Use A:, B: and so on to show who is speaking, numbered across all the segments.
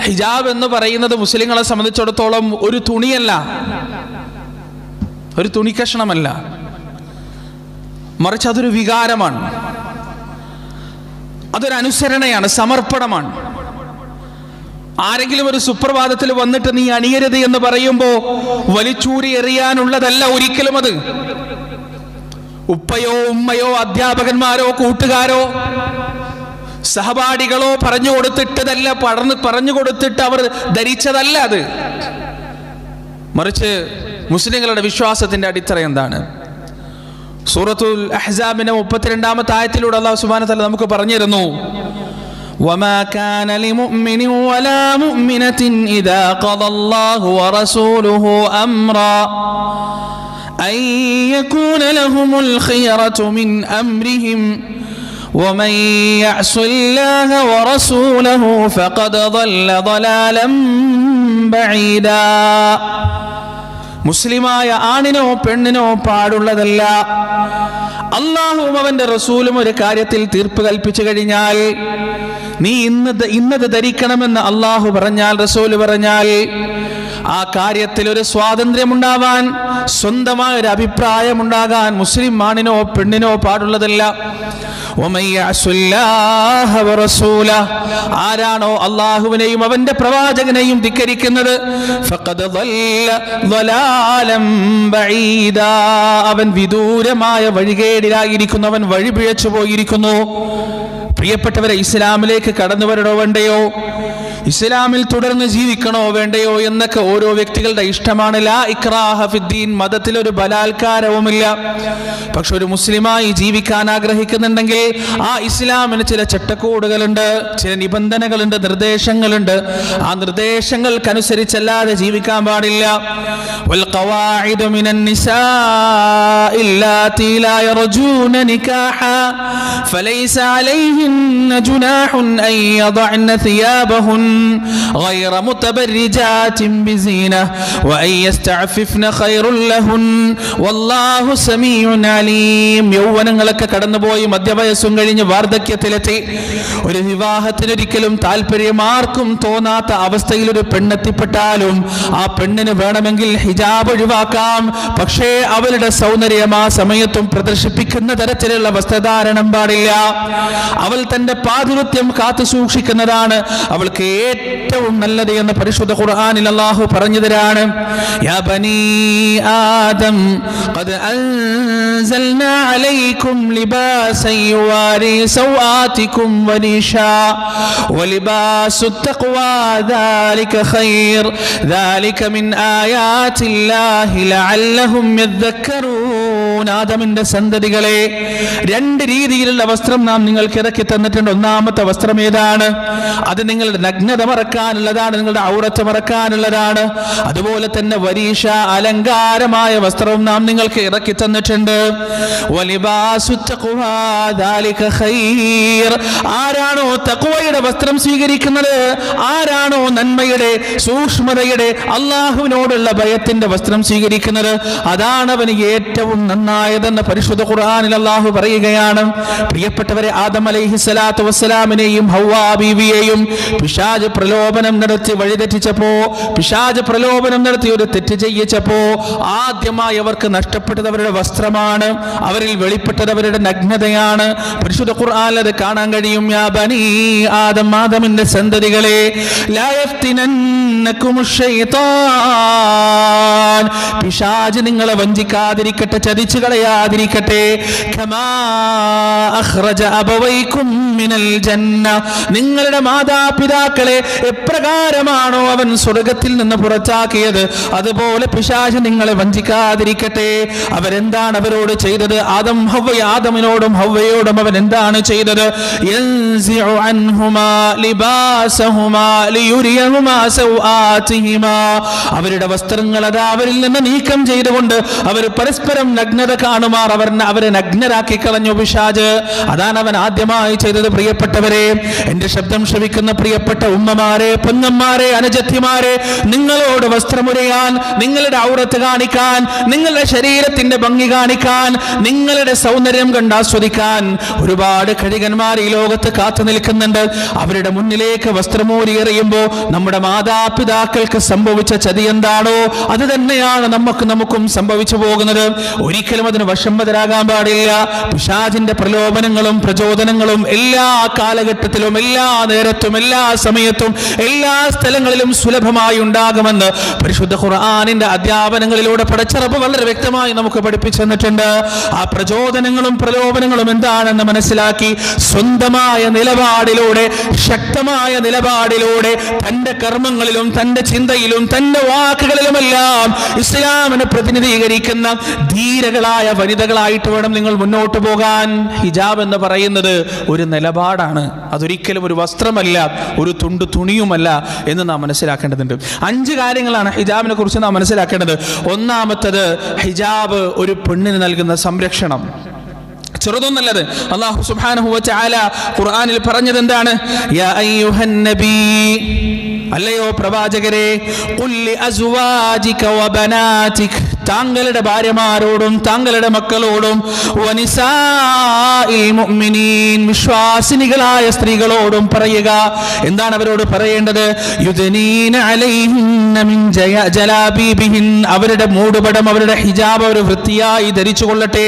A: ഹിജാബ് എന്ന് പറയുന്നത് മുസ്ലിങ്ങളെ സംബന്ധിച്ചിടത്തോളം ഒരു തുണിയല്ല, ഒരു തുണിക്കഷണമല്ല, മറിച്ച് അതൊരു വികാരമാണ്, അതൊരു അനുസരണയാണ്, സമർപ്പണമാണ്. ആരെങ്കിലും ഒരു സുപ്രഭാതത്തിൽ വന്നിട്ട് നീ അണിയരുത് എന്ന് പറയുമ്പോൾ വലിച്ചൂരി എറിയാനുള്ളതല്ല ഒരിക്കലും. അത് ഉപ്പയോ ഉമ്മയോ അധ്യാപകന്മാരോ കൂട്ടുകാരോ സഹപാഠികളോ പറഞ്ഞു കൊടുത്തിട്ടതല്ല, പറഞ്ഞു കൊടുത്തിട്ട് അവർ ധരിച്ചതല്ല അത്. മറിച്ച് മുസ്ലിങ്ങളുടെ വിശ്വാസത്തിന്റെ അടിത്തറ എന്താണ്? സൂറത്തുൽ അഹ്സാബിന്റെ 32-ാമത്തെ ആയത്തിലൂടെ അല്ലാഹു സുബ്ഹാനഹു വ തആല നമുക്ക് പറഞ്ഞിരുന്നു, وما كان لمؤمن ولا مؤمنة إذا قضى الله ورسوله أمرا أن يكون لهم الخيرة من أمرهم ومن يعص الله ورسوله فقد ضل ضلالا بعيدا. മുസ്ലിമായ ആണിനോ പെണ്ണിനോ പാടുള്ളതല്ല, അല്ലാഹുവും അവന്റെ റസൂലും ഒരു കാര്യത്തിൽ തീർപ്പ് കൽപ്പിച്ചു കഴിഞ്ഞാൽ, നീ ഇന്നത് ധരിക്കണമെന്ന് അല്ലാഹു പറഞ്ഞാൽ, റസൂല് പറഞ്ഞാൽ, ആ കാര്യത്തിൽ ഒരു സ്വാതന്ത്ര്യമുണ്ടാവാൻ, സ്വന്തമായ ഒരു അഭിപ്രായമുണ്ടാകാൻ മുസ്ലിം ആണിനോ പെണ്ണിനോ പാടുള്ളതല്ല. ആരാണോ അല്ലാഹുവിനെയും അവന്റെ പ്രവാചകനെയും ധിക്കരിക്കുന്നത്, അവൻ വിദൂരമായ വഴികേടിലായിരിക്കുന്നു, അവൻ വഴിപിഴച്ചു പോയിരിക്കുന്നു. പ്രിയപ്പെട്ടവരെ, ഇസ്ലാമിലേക്ക് കടന്നു വരണോ വേണ്ടയോ, ഇസ്ലാമിൽ തുടർന്ന് ജീവിക്കണോ വേണ്ടയോ എന്നൊക്കെ ഓരോ വ്യക്തികളുടെ ഇഷ്ടമാണ്. ലാ ഇക്റാഹ ഫിദ്ദീൻ, മതത്തിലൊരു ബലാത്കാരവുമില്ല. പക്ഷെ ഒരു മുസ്ലിമായി ജീവിക്കാൻ ആഗ്രഹിക്കുന്നുണ്ടെങ്കിൽ ആ ഇസ്ലാമിന് ചില ചട്ടക്കൂടുകളുണ്ട്, ചില നിബന്ധനകളുണ്ട്, നിർദ്ദേശങ്ങളുണ്ട്. ആ നിർദ്ദേശങ്ങൾക്കനുസരിച്ചല്ലാതെ ജീവിക്കാൻ പാടില്ല. വൽ ഖവാഇദു മിനൻ നിസാഇ അല്ലാതി ലാ യർജൂന നികാഹ ഫലൈസ അലൈഹിന്ന ജുനാഹുൻ അൻ യദഅന സിയാബഹുൻ غير متبرجات بزينة وأن يستعففن خير لهن والله سميع عليم. യൗവനങ്ങളൊക്കെ കടന്നുപോയി മധ്യവയസ്സും കഴിഞ്ഞ് വാർദ്ധക്യത്തിലെത്തി ഒരു വിവാഹത്തിനൊരിക്കലും താല്പര്യം ആർക്കും തോന്നാത്ത അവസ്ഥയിൽ ഒരു പെണ്ണെത്തിപ്പെട്ടാലും ആ പെണ്ണിന് വേണമെങ്കിൽ ഹിജാബ് ഒഴിവാക്കാം. പക്ഷേ അവളുടെ സൗന്ദര്യം ആ സമയത്തും പ്രദർശിപ്പിക്കുന്ന തരത്തിലുള്ള വസ്ത്രധാരണം പാടില്ല. അവൾ തന്റെ പാതിവൃത്യം കാത്തു സൂക്ഷിക്കുന്നതാണ് അവൾക്ക് ഏറ്റവും നല്ലത് എന്ന് പരിശുദ്ധ ഖുർആനിൽ അല്ലാഹു പറഞ്ഞു തരാണ്. യാ ബനീ ആദം ഖദ് അൻസൽനാ അലൈക്കും ലിബാസൻ യുവാരി സൗആതികും വരീഷാ വലിബാസുത് തഖ്വാ ദാലിക ഖൈർ ദാലിക മിൻ ആയാതില്ലാഹി ലഅല്ലഹും യദ്ദക്കറൂൻ. ആദമിന്റെ സന്തതികളെ, രണ്ട് രീതിയിലുള്ള വസ്ത്രം നാം നിങ്ങൾക്ക് ഇറക്കി തന്നിട്ടുണ്ട്. ഒന്നാമത്തെ വസ്ത്രം ഏതാണ്? അത് നിങ്ങളുടെ നഗ്നത മറക്കാനുള്ളതാണ്, നിങ്ങളുടെ ഔറത്ത് മറക്കാനുള്ളതാണ്. അതുപോലെ തന്നെ വരീഷ, അലങ്കാരമായ വസ്ത്രവും നാം നിങ്ങൾക്ക് ഇറക്കി തന്നിട്ടുണ്ട്. ആരാണോ തഖ്വയുടെ വസ്ത്രം സ്വീകരിക്കുന്നത്, ആരാണോ നന്മയുടെ, സൂക്ഷ്മതയുടെ, അള്ളാഹുവിനോടുള്ള ഭയത്തിന്റെ വസ്ത്രം സ്വീകരിക്കുന്നത്, അതാണ് അവന് ഏറ്റവും നന്നായതെന്ന് പരിശുദ്ധ ഖുർആനിൽ അല്ലാഹു പറയുകയാണ്. പ്രിയപ്പെട്ടവരെ, ആദം അലൈഹിസ്സലാത്തു വസ്സലാമിനെയും ഹവ്വാ ബീവിയെയും പിശാച് പ്രലോഭനം നടത്തി വഴിതെറ്റിച്ചപ്പോ, പിശാച് പ്രലോഭനം നടത്തി ഒരു തെറ്റ് ചെയ്യിച്ചപ്പോ ആദ്യമായി അവർക്ക് നഷ്ടപ്പെട്ടത് അവരുടെ വസ്ത്രമാണ്, അവരിൽ വെളിപ്പെട്ടത് അവരുടെ നഗ്നതയാണ്. പരിശുദ്ധ ഖുർആനിൽ അത് കാണാൻ കഴിയും. യാ ബനീ ആദം, ആദമിന്റെ സന്തതികളെ, ലാ യഫ്തിനന്നകുമുശ് ശൈത്താൻ, പിശാച് നിങ്ങളെ വഞ്ചിക്കാതിരിക്കട്ടെ, ചതിച്ചു കളയാതിരിക്കട്ടെ. കമാ അഖ്റജ അബവൈകും മിനൽ ജന്ന, നിങ്ങളുടെ മാതാപിതാക്കളെ എപ്രകാരമാണോ അവൻ സ്വർഗത്തിൽ നിന്ന് പുറത്താക്കിയത്, അതുപോലെ പിശാച് നിങ്ങളെ വഞ്ചിക്കാതിരിക്കട്ടെ. അവരെന്താണ് അവരോട് ചെയ്തത്? ആദമിനോടും ഹവ്വയോടും അവൻ എന്താണ് ചെയ്തത്? യൻസിഉ അൻഹുമാ ലിബാസഹുമാ ലിയുരിയഹുമാ സൗആതിഹിമാ, അവരുടെ വസ്ത്രങ്ങൾ അത് അവരിൽ നിന്ന് നീക്കം ചെയ്തുകൊണ്ട് അവർ പരസ്പരം നഗ്നത നഗ്നത കാണുമാർ അവരെ നഗ്നരാക്കി കളഞ്ഞു പിശാച്. അതാണ് അവൻ ആദ്യമായി ചെയ്തത്. പ്രിയപ്പെട്ടവരെ, എന്റെ ശബ്ദം ശ്രവിക്കുന്ന പ്രിയപ്പെട്ട ഉമ്മമാരെ, പെങ്ങന്മാരെ, അനുജത്തിമാരെ, നിങ്ങളോട് വസ്ത്രമുരയാൻ, നിങ്ങളുടെ ഔറത്ത് കാണിക്കാൻ, നിങ്ങളുടെ ശരീരത്തിന്റെ ഭംഗി കാണിക്കാൻ, നിങ്ങളുടെ സൗന്ദര്യം കണ്ടാസ്വദിക്കാൻ ഒരുപാട് കഴുകന്മാർ ഈ ലോകത്ത് കാത്തു നിൽക്കുന്നുണ്ട്. അവരുടെ മുന്നിലേക്ക് വസ്ത്രമൂരി എറിയുമ്പോൾ നമ്മുടെ മാതാപിതാക്കൾക്ക് സംഭവിച്ച ചതി എന്താണോ അത് തന്നെയാണ് നമുക്കും സംഭവിച്ചു പോകുന്നത്. ഒരിക്കലും അതിന് വശംവദരാകാൻ പാടില്ല. പിശാചിന്റെ പ്രലോഭനങ്ങളും പ്രചോദനങ്ങളും എല്ലാ കാലഘട്ടത്തിലും, എല്ലാ നേരത്തും, എല്ലാ സമയത്തും, എല്ലാ സ്ഥലങ്ങളിലും സുലഭമായി ഉണ്ടാകുമെന്ന് പരിശുദ്ധ ഖുർആനിന്റെ അധ്യാപനങ്ങളിലൂടെ പടച്ചറബ് വളരെ വ്യക്തമായി നമുക്ക് പഠിപ്പിച്ചു തന്നിട്ടുണ്ട്. ആ പ്രചോദനങ്ങളും പ്രലോഭനങ്ങളും എന്താണെന്ന് മനസ്സിലാക്കി സ്വന്തമായ നിലപാടിലൂടെ, ശക്തമായ നിലപാടിലൂടെ തന്റെ കർമ്മങ്ങളിലും തന്റെ ചിന്തയിലും തന്റെ വാക്കുകളിലുമെല്ലാം ഇസ്ലാമിനെ പ്രതിനിധീകരിക്കുന്ന ധീരകളായ വനിതകളായിട്ട് വേണം നിങ്ങൾ മുന്നോട്ട് പോകാൻ. ഹിജാബ് എന്ന് പറയുന്നത് ഒരു നിലപാടാണ്. അതൊരിക്കലും ഒരു വസ്ത്രമല്ല, ഒരു തുണിയുമല്ല എന്ന് നാം മനസ്സിലാക്കേണ്ടതുണ്ട്. 5 കാര്യങ്ങളാണ് ഹിജാബിനെ കുറിച്ച് നാം മനസ്സിലാക്കേണ്ടത്. ഒന്നാമത്തത്, ഹിജാബ് ഒരു പെണ്ണിന് നൽകുന്ന സംരക്ഷണം. ചെറുതൊന്നല്ലത്. അല്ലാഹു സുബ്ഹാനഹു വ തആല ഖുർആനിൽ പറഞ്ഞത് എന്താണ്? യാ അയ്യുഹൻ നബി, അല്ലയോ പ്രവാചകരെ, ഖുല്ലി അസ്വാജിക വ ബനാതിക, താങ്കളുടെ ഭാര്യമാരോടും താങ്കളുടെ മക്കളോടും, വനിസാഇൽ മുഅ്മിനീൻ, വിശ്വാസിനികളായ സ്ത്രീകളോടും പറയുക. എന്താണ് അവരോട് പറയേണ്ടത്? യുദ്നീന അലൈഹിന്ന മിൻ ജലാബീബിഹിൻ, അവരുടെ മൂടുപടം, അവരുടെ ഹിജാബ് അവർ വൃത്തിയായി ധരിച്ചു കൊള്ളട്ടെ,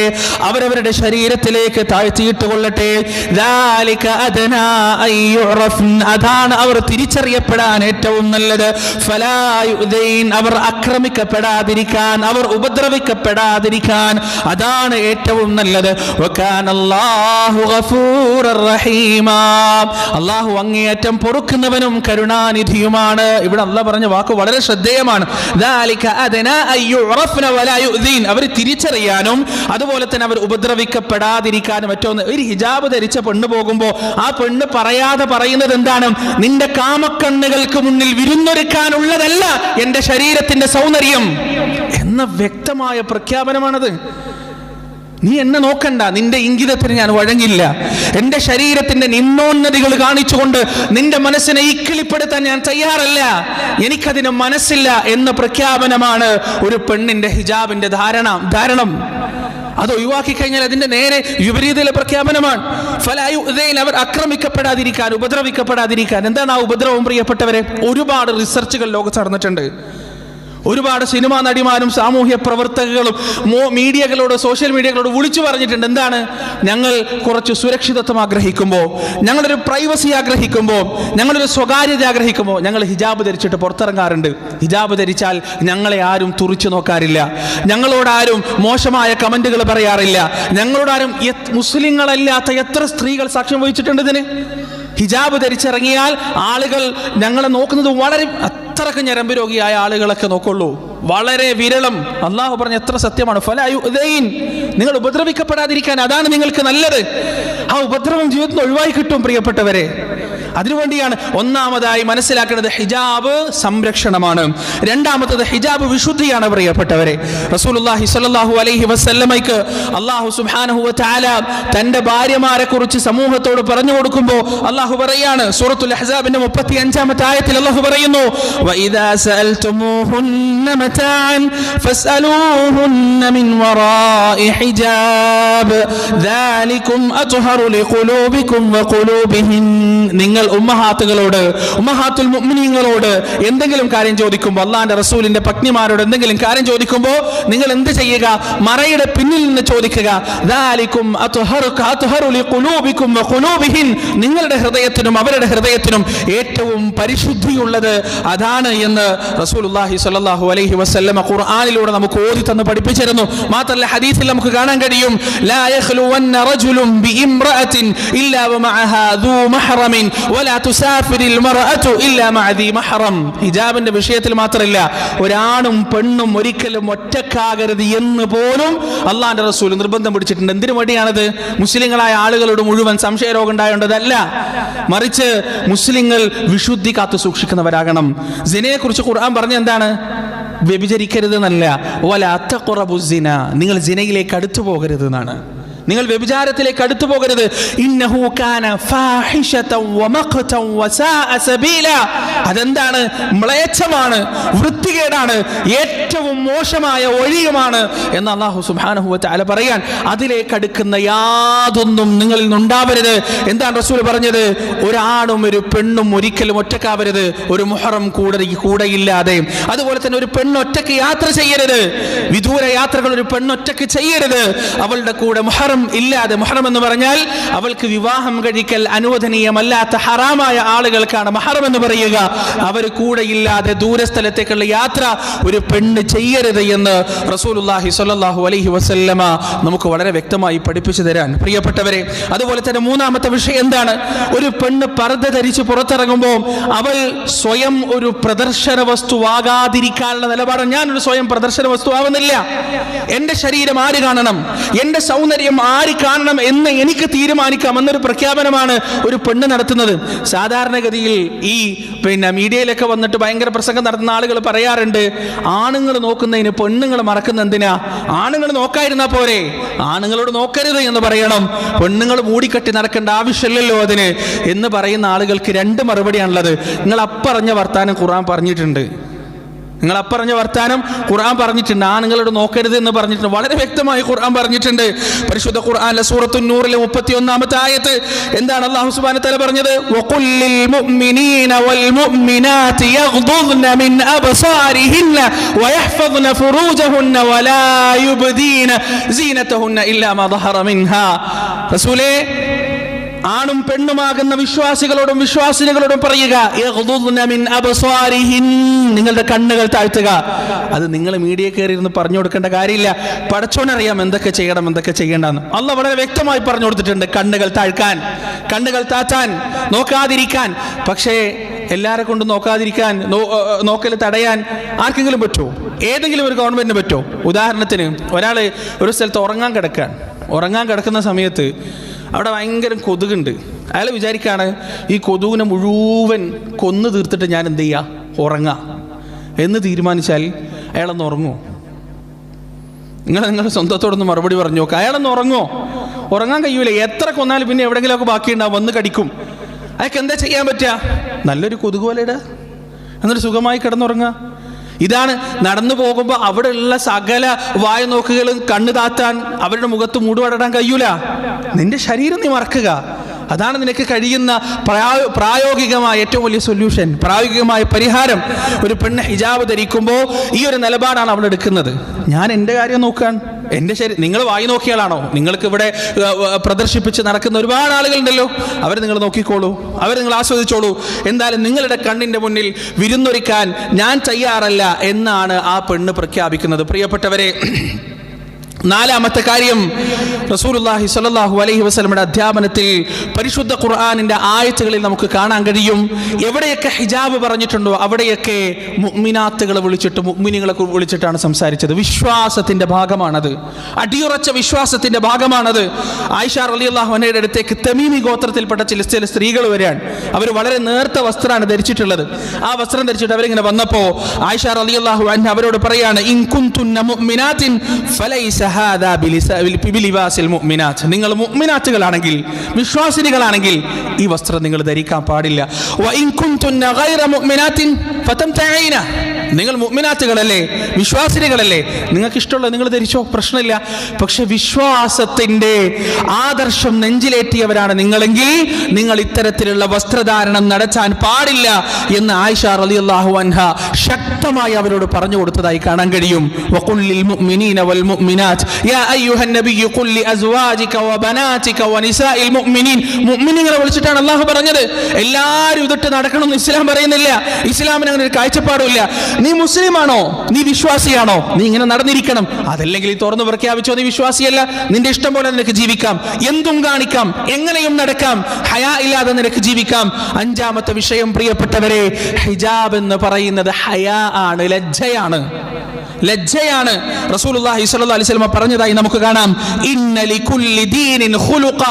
A: അവരവരുടെ ശരീരത്തിലേക്ക് താഴ്ത്തിയിട്ട് കൊള്ളട്ടെ. ദാലിക അദ്നാ അയ്യുറഫ്ൻ, അതാണ് അവർ തിരിച്ചറിയപ്പെടാൻ ഏറ്റവും നല്ലത്. ഫലാ യുദൈൻ, അവർ ആക്രമിക്കപ്പെടാതിരിക്കാൻ, അവർ ഉപദ്രവിക്കപ്പെടാതിരിക്കാൻ അതാണ് ഏറ്റവും നല്ലത്. വകാനല്ലാഹു ഗഫൂറർ റഹീമാ, അല്ലാഹു അങ്ങേയറ്റം പൊറുക്കുന്നവനും കരുണാനിധിയുമാണ്. ഇവിടെ അല്ലാഹ് പറഞ്ഞ വാക്ക് വളരെ ശ്രദ്ധേയമാണ്. ദാലിക അദ്നാ അയ്യുറഫ്ന വലാ യുദീൻ, അവർ തിരിച്ചറിയാനും അതുപോലെ തന്നെ അവർ ഉപദ്രവിക്കപ്പെടാതിരിക്കാനും. മറ്റൊന്ന്, ഒരു ഹിജാബ് ധരിച്ച പെണ്ണ് പോകുമ്പോൾ ആ പെണ്ണ് പറയാതെ പറയുന്നത് എന്താണ്? നിന്റെ കാമക്കണ്ണുകൾക്ക് മുന്നിൽ വിരുന്നൊരുക്കാനുള്ളതല്ല എന്റെ ശരീരത്തിന്റെ സൗന്ദര്യം എന്ന വ്യക്തമായ പ്രഖ്യാപനമാണത്. നീ എന്നെ നോക്കണ്ട, നിന്റെ ഇംഗിതത്തിന് ഞാൻ വഴങ്ങില്ല. എന്റെ ശരീരത്തിന്റെ നിമ്നോന്നതികൾ കാണിച്ചുകൊണ്ട് നിന്റെ മനസ്സിനെ ഇക്കിളിപ്പെടുത്താൻ ഞാൻ തയ്യാറല്ല, എനിക്കതിന് മനസ്സില്ല എന്ന പ്രഖ്യാപനമാണ് ഒരു പെണ്ണിന്റെ ഹിജാബിന്റെ ധാരണം. അത് ഒഴിവാക്കി കഴിഞ്ഞാൽ അതിന്റെ നേരെ വിപരീത പ്രഖ്യാപനമാണ്. അവർ ആക്രമിക്കപ്പെടാതിരിക്കാൻ, ഉപദ്രവിക്കപ്പെടാതിരിക്കാൻ. എന്താണ് ആ ഉപദ്രവം പ്രിയപ്പെട്ടവരെ? ഒരുപാട് റിസർച്ചുകൾ ലോകത്ത് നടന്നിട്ടുണ്ട്. ഒരുപാട് സിനിമാ നടിമാരും സാമൂഹ്യ പ്രവർത്തകകളും മീഡിയകളോട്, സോഷ്യൽ മീഡിയകളോട് വിളിച്ചു പറഞ്ഞിട്ടുണ്ട്. എന്താണ്? ഞങ്ങൾ കുറച്ച് സുരക്ഷിതത്വം ആഗ്രഹിക്കുമ്പോൾ, ഞങ്ങളൊരു പ്രൈവസി ആഗ്രഹിക്കുമ്പോൾ, ഞങ്ങളൊരു സ്വകാര്യത ആഗ്രഹിക്കുമ്പോൾ ഞങ്ങൾ ഹിജാബ് ധരിച്ചിട്ട് പുറത്തിറങ്ങാറുണ്ട്. ഹിജാബ് ധരിച്ചാൽ ഞങ്ങളെ ആരും തുറിച്ചു നോക്കാറില്ല, ഞങ്ങളോടാരും മോശമായ കമന്റുകൾ പറയാറില്ല, ഞങ്ങളോടാരും. മുസ്ലിങ്ങളല്ലാത്ത എത്ര സ്ത്രീകൾ സാക്ഷ്യം വഹിച്ചിട്ടുണ്ട് ഇതിന്? ഹിജാബ് ധരിച്ചിറങ്ങിയാൽ ആളുകൾ ഞങ്ങളെ നോക്കുന്നത് വളരെ അത്രക്ക് ഞരമ്പ് രോഗിയായ ആളുകളൊക്കെ നോക്കുള്ളൂ, വളരെ വിരളം. അള്ളാഹു പറഞ്ഞ എത്ര സത്യമാണ്. നിങ്ങൾ ഉപദ്രവിക്കപ്പെടാതിരിക്കാൻ അതാണ് നിങ്ങൾക്ക് നല്ലത്. ആ ഉപദ്രവം ജീവിതത്തിൽ ഒഴിവായി കിട്ടും പ്രിയപ്പെട്ടവരെ. അതിനുവേണ്ടിയാണ് ഒന്നാമതായി മനസ്സിലാക്കേണ്ടത് ഹിജാബ് സംരക്ഷണമാണ്. രണ്ടാമത്തത് ഹിജാബ് വിശുദ്ധിയാണ് പ്രിയപ്പെട്ടവരെ. റസൂലുള്ളാഹി സ്വല്ലല്ലാഹു അലൈഹി വസല്ലമയ്ക്ക് അല്ലാഹു സുബ്ഹാനഹു വ തആല തന്റെ ഭാര്യമാരെ കുറിച്ച് സമൂഹത്തോട് പറഞ്ഞു കൊടുക്കുമ്പോൾ അല്ലാഹു പറയാണ്, സൂറത്തുൽ അഹ്സാബിന്റെ 35-ാമത്തെ ആയത്തിൽ അല്ലാഹു പറയുന്നു, വഇദാ സഅൽതുമൂഹുന്ന മതാഅൻ ഫസ്അലൂഹുന്ന മിൻ വറാഇ ഹിജാബ് ദാലികും അത്ഹറു ലിഖുലൂബികും വഖുലൂബിഹിൻ. നിങ്ങൾ ഉമ്മഹാത്തുകളോട്, ഉമ്മഹാത്തുൽ മുഅ്മിനീങ്ങളോട് എന്തെങ്കിലും കാര്യം ചോദിക്കുമ്പോൾ, അല്ലാഹുവിന്റെ റസൂലിന്റെ പത്നിമാരോട് എന്തെങ്കിലും കാര്യം ചോദിക്കുമ്പോൾ നിങ്ങൾ എന്ത് ചെയ്യുക? മറയുടെ പിന്നിൽ നിന്ന് ചോദിക്കുക. ദാലികും അത്ഹറു ലിഖുലൂബികും വഖുലൂബിഹിൻ, നിങ്ങളുടെ ഹൃദയത്തിനും അവരുടെ ഹൃദയത്തിനും ഏറ്റവും പരിശുദ്ധിയുള്ളത് അതാണ് എന്ന് റസൂലുള്ളാഹി സ്വല്ലല്ലാഹു അലൈഹി വസല്ലം ഖുർആനിലൂടെ നമുക്ക് ഓതി തന്ന് പഠിപ്പിച്ചിരുന്നു. മാത്രമല്ല ഹദീസിൽ നമുക്ക് കാണാൻ കഴിയും, ലാ യഖ്ലുവന്ന റജുലുൻ ബിഇംറഅത്തിൻ ഇല്ലാ വമഅഹാ ദൂ മഹ്റമിൻ വലാ തുസാഫിരിൽ മർഅതു ഇല്ലാ മഅ ദീ മഹ്റം. ഹിജാബിന്റെ വിഷയത്തിൽ മാത്രമല്ല, ഒരാണും പെണ്ണും ഒരിക്കലും ഒറ്റക്കാകരുത് എന്ന് പോലും അള്ളാഹുവിന്റെ റസൂൽ നിർബന്ധം പിടിച്ചിട്ടുണ്ട്. എന്തിനു വേണ്ടിയാണത്? മുസ്ലിങ്ങളായ ആളുകളോട് മുഴുവൻ സംശയരോഗം ഉണ്ടായേണ്ടതല്ല, മറിച്ച് മുസ്ലിങ്ങൾ വിശുദ്ധി കാത്തു സൂക്ഷിക്കുന്നവരാകണം. സിനയെ കുറിച്ച് ഖുർആൻ പറഞ്ഞ എന്താണ്? വ്യഭിചരിക്കരുത് എന്നല്ല, വലാ തഖറബു സിന, നിങ്ങൾ സിനയിലേക്ക് അടുത്തു പോകരുത് എന്നാണ്. നിങ്ങൾ വ്യഭിചാരത്തിലേക്ക് അടുത്തു പോകരുത്. ഇന്നഹു കാന ഫാഹിശതൻ വമഖതൻ വസാഅ സബീല, അതെന്താണ്? മ്ലേച്ഛമാണ്, വൃത്തികേടാണ്, ഏറ്റവും മോശമായ വഴിയുമാണ് എന്ന് അല്ലാഹു സുബ്ഹാനഹു വ തആല പറയാൻ. അതിലേക്ക് അടുക്കുന്ന യാതൊന്നും നിങ്ങളിൽ നിന്നുണ്ടാവരുത്. എന്താണ് റസൂൽ പറഞ്ഞത്? ഒരാണും ഒരു പെണ്ണും ഒരിക്കലും ഒറ്റക്കാവരുത്, ഒരു മുഹറം കൂടെയില്ലാതെ. അതുപോലെ തന്നെ ഒരു പെണ്ണ് ഒറ്റയ്ക്ക് യാത്ര ചെയ്യരുത്, വിദൂര യാത്രകൾ ഒരു പെണ്ണൊറ്റയ്ക്ക് ചെയ്യരുത്. അവളുടെ കൂടെ മുഹറം ഇല്ലാതെ, മുഹറം എന്ന് പറഞ്ഞാൽ അവൾക്ക് വിവാഹം കഴിക്കൽ അനുവദനീയമല്ലാത്ത ഹറാമായ ആളുകൾക്കാണ് മഹറം എന്ന് പറയുക. അവർ കൂടെ ഇല്ലാതെ ദൂരസ്ഥലത്തേക്കുള്ള യാത്ര ഒരു പെണ്ണ് ചെയ്യരുത് എന്ന് റസൂലുള്ളാഹി സ്വല്ലല്ലാഹു അലൈഹി വസല്ലമ നമുക്ക് വളരെ വ്യക്തമായി പഠിപ്പിച്ചു തരാൻ. പ്രിയപ്പെട്ടവരെ, അതുപോലെ തന്നെ മൂന്നാമത്തെ വിഷയം എന്താണ്? ഒരു പെണ്ണ് പർദ്ദ ധരിച്ച് പുറത്തിറങ്ങുമ്പോൾ അവൾ സ്വയം ഒരു പ്രദർശന വസ്തുവാകാതിരിക്കാനുള്ള നിലപാടാണ്. ഞാനൊരു സ്വയം പ്രദർശന വസ്തു ആവുന്നില്ല. എന്റെ ശരീരം ആര് കാണണം, എന്റെ സൗന്ദര്യം ആര് കാണണം എന്ന് എനിക്ക് തീരുമാനിക്കാം എന്നൊരു പ്രഖ്യാപനമാണ് ഒരു പെണ്ണ് നടത്തുന്നത്. സാധാരണഗതിയിൽ ഈ മീഡിയയിലൊക്കെ വന്നിട്ട് ഭയങ്കര പ്രസംഗം നടത്തുന്ന ആളുകൾ പറയാറുണ്ട്, ആണുങ്ങൾ നോക്കുന്നതിന് പെണ്ണുങ്ങൾ മറക്കുന്ന എന്തിനാ? ആണുങ്ങൾ നോക്കായിരുന്നാ പോരെ, ആണുങ്ങളോട് നോക്കരുത് എന്ന് പറയണം, പെണ്ണുങ്ങൾ മൂടിക്കെട്ടി നടക്കേണ്ട ആവശ്യമില്ലല്ലോ അതിന് എന്ന് പറയുന്ന ആളുകൾക്ക് രണ്ട് മറുപടിയാണുള്ളത്. നിങ്ങൾ അപ്പറഞ്ഞ വർത്താനം ഖുർആൻ പറഞ്ഞിട്ടുണ്ട്, നിങ്ങൾ അപ്പറഞ്ഞ വർത്താനം ഖുർആൻ പറഞ്ഞിട്ടുണ്ട്. ആണുങ്ങളോട് നോക്കരുത് എന്ന് പറഞ്ഞിട്ടുണ്ട്, വളരെ വ്യക്തമായി ഖുർആൻ പറഞ്ഞിട്ടുണ്ട്. പരിശുദ്ധ ഖുർആനിലെ സൂറത്തുൻ നൂറിലെ 31-ാമത്തെ ആയത്ത് എന്താണ് അല്ലാഹു സുബ്ഹാനഹു വ തആല പറഞ്ഞത്? വഖുല്ലിൽ മുഅ്മിനീന വൽ മുഅ്മിനാതി യഗ്ദുദ്ന മിൻ അബ്സാരിഹിന്ന വയഹ്ഫദ്ന ഫുറൂജഹുന്ന വലാ യുബ്ദീന സീനതഹുന്ന ഇല്ലാ മാ ദഹറ മിൻഹാ. റസൂലേ, ആണും പെണ്ണുമാകുന്ന വിശ്വാസികളോടും വിശ്വാസിനികളോടും പറയുക, നിങ്ങളുടെ കണ്ണുകൾ താഴ്ത്തുക. അത് നിങ്ങൾ മീഡിയ കയറി ഇരുന്ന് പറഞ്ഞു കൊടുക്കേണ്ട കാര്യമില്ല. പടച്ചോനറിയാം എന്തൊക്കെ ചെയ്യണം എന്തൊക്കെ ചെയ്യേണ്ടെന്ന്. അള്ളാഹ് വളരെ വ്യക്തമായി പറഞ്ഞു കൊടുത്തിട്ടുണ്ട്, കണ്ണുകൾ താഴ്ക്കാൻ, കണ്ണുകൾ താഴ്ത്താൻ, നോക്കാതിരിക്കാൻ. പക്ഷേ എല്ലാരെ കൊണ്ട് നോക്കാതിരിക്കാൻ, നോക്കൽ തടയാൻ ആർക്കെങ്കിലും പറ്റുമോ? ഏതെങ്കിലും ഒരു ഗവൺമെന്റിന് പറ്റുമോ? ഉദാഹരണത്തിന് ഒരാൾ ഒരു സ്ഥലത്ത് ഉറങ്ങാൻ കിടക്കുന്ന സമയത്ത് അവിടെ ഭയങ്കര കൊതുകുണ്ട്. അയാൾ വിചാരിക്കുകയാണ്, ഈ കൊതുകിനെ മുഴുവൻ കൊന്നു തീർത്തിട്ട് ഞാൻ എന്ത് ചെയ്യുക, ഉറങ്ങാം എന്ന് തീരുമാനിച്ചാൽ അയാളൊന്ന് ഉറങ്ങുമോ? നിങ്ങൾ സ്വന്തത്തോടൊന്ന് മറുപടി പറഞ്ഞു നോക്കുക. അയാളൊന്ന് ഉറങ്ങാൻ കഴിയൂല. എത്ര കൊന്നാലും പിന്നെ എവിടെയെങ്കിലുമൊക്കെ ബാക്കിയുണ്ടാവും, വന്ന് കടിക്കും. അയാൾക്ക് എന്താ ചെയ്യാൻ പറ്റുക? നല്ലൊരു കൊതുക് പോലെ ഇടുക, എന്നിട്ട് സുഖമായി കിടന്നുറങ്ങുക. ഇതാണ് നടന്നു പോകുമ്പോൾ അവിടെയുള്ള സകല വായ നോക്കുകളും കണ്ണു താത്താൻ, അവരുടെ മുഖത്ത് മൂടുപടരാൻ കഴിയൂല. നിന്റെ ശരീരം നീ മറക്കുക. അതാണ് നിനക്ക് കഴിയുന്ന പ്രായോഗികമായ ഏറ്റവും വലിയ സൊല്യൂഷൻ, പ്രായോഗികമായ പരിഹാരം. ഒരു പെണ്ണ് ഹിജാബ് ധരിക്കുമ്പോൾ ഈ ഒരു നിലപാടാണ് അവൾ എടുക്കുന്നത്. ഞാൻ എൻ്റെ കാര്യം നോക്കാൻ, എൻ്റെ ശരീരം. നിങ്ങൾ വായി നോക്കിയാളാണോ? നിങ്ങൾക്ക് ഇവിടെ പ്രദർശിപ്പിച്ച് നടക്കുന്ന ഒരുപാട് ആളുകളുണ്ടല്ലോ, അവർ നിങ്ങൾ നോക്കിക്കോളൂ, അവർ നിങ്ങൾ ആസ്വദിച്ചോളൂ. എന്തായാലും നിങ്ങളുടെ കണ്ണിൻ്റെ മുന്നിൽ വിരുന്നൊരുക്കാൻ ഞാൻ തയ്യാറല്ല എന്നാണ് ആ പെണ്ണ് പ്രഖ്യാപിക്കുന്നത്. പ്രിയപ്പെട്ടവരെ, നാലാമത്തെ കാര്യം, റസൂലുള്ളാഹി സ്വല്ലല്ലാഹു അലൈഹി വസല്ലമയുടെ അധ്യാപനത്തിൽ പരിശുദ്ധ ഖുർആനിന്റെ ആയത്തുകളിൽ നമുക്ക് കാണാൻ കഴിയും, എവിടെയൊക്കെ ഹിജാബ് പറഞ്ഞിട്ടുണ്ടോ അവിടെയൊക്കെ മുഅ്മിനാത്തുകളെ വിളിച്ചിട്ട്, മുഅ്മിനീങ്ങളെ വിളിച്ചിട്ടാണ് സംസാരിച്ചത്. വിശ്വാസത്തിന്റെ ഭാഗമാണത്, അടിയുറച്ച വിശ്വാസത്തിന്റെ ഭാഗമാണത്. ആയിഷ റളിയല്ലാഹു അൻഹയുടെ അടുത്തേക്ക് തമീമി ഗോത്രത്തിൽപ്പെട്ട ചില സ്ത്രീകൾ വരികയാണ്. അവർ വളരെ നേർത്ത വസ്ത്രമാണ് ധരിച്ചിട്ടുള്ളത്. ആ വസ്ത്രം ധരിച്ചിട്ട് അവരിങ്ങനെ വന്നപ്പോൾ ആയിഷ റളിയല്ലാഹു അൻഹ അവരോട് പറയാണ്, ഇൻ കുൻതുന്ന മുഅ്മിനാത്തിൻ ഫലൈസ ഹാദാ ബിലിബാസിൽ മുഅ്മിനാത്ത്. നിങ്ങൾ മുഅ്മിനാത്തുകളാണെങ്കിൽ, വിശ്വാസിനികളാണെങ്കിൽ ഈ വസ്ത്രം നിങ്ങൾ ധരിക്കാൻ പാടില്ല. വ ഇൻ കുൻതുന്ന ഗൈറ മുഅ്മിനാത്തിൻ ഫതംതഈന, നിങ്ങൾ മുഅ്മിനാത്തുകളല്ലേ, വിശ്വാസിനികളല്ലേ, നിങ്ങൾക്ക് ഇഷ്ടമുള്ളത് നിങ്ങൾ ധരിച്ചോ, പ്രശ്നമില്ല. പക്ഷെ വിശ്വാസത്തിന്റെ ആദർശം നെഞ്ചിലേറ്റിയവരാണ് നിങ്ങളെങ്കിൽ നിങ്ങൾ ഇത്തരത്തിലുള്ള വസ്ത്രധാരണം നടത്താൻ പാടില്ല എന്ന് ആയിഷ റളിയല്ലാഹു അൻഹ ശക്തമായി അവരോട് പറഞ്ഞു കൊടുത്തതായി കാണാൻ കഴിയും. വഖുല്ലിൽ മുഅ്മിനീന വൽ മുഅ്മിനാത്ത് യാ അയ്യുഹൻ നബിയ്യു ഖുൽ ലി അസ്വാജിക വ ബനാതിക വ നിസാഇൽ മുഅ്മിനീൻ. മുഅ്മിനീങ്ങളെ വിളിച്ചിട്ടാണ് അല്ലാഹു പറഞ്ഞത്. എല്ലാവരും ഇതിട്ട് നടക്കണമെന്ന് ഇസ്ലാം പറയുന്നില്ല. ഇസ്ലാമിന് അങ്ങനെ ഒരു കാഴ്ചപ്പാടില്ല. നീ മുസ്ലിമാണോ, നീ വിശ്വാസിയാണോ, നീ ഇങ്ങനെ നടന്നിരിക്കണം. അതല്ലെങ്കിൽ ഈ തുറന്നു പ്രഖ്യാപിച്ചോ നീ വിശ്വാസിയല്ല, നിന്റെ ഇഷ്ടം പോലെ നിനക്ക് ജീവിക്കാം, എന്തും കാണിക്കാം, എങ്ങനെയും നടക്കാം, ഹയാ ഇല്ലാതെ നിനക്ക് ജീവിക്കാം. അഞ്ചാമത്തെ വിഷയം പ്രിയപ്പെട്ടവരെ, ഹിജാബ് എന്ന് പറയുന്നത് ഹയാ ആണ്, ലജ്ജയാണ്. റസൂലുള്ളാഹി സ്വല്ലല്ലാഹു അലൈഹി വസല്ലം പറഞ്ഞതായി നമുക്ക് കാണാം, ഇന്ന ലികുല്ലി ദീനിൻ ഖുലുഖ.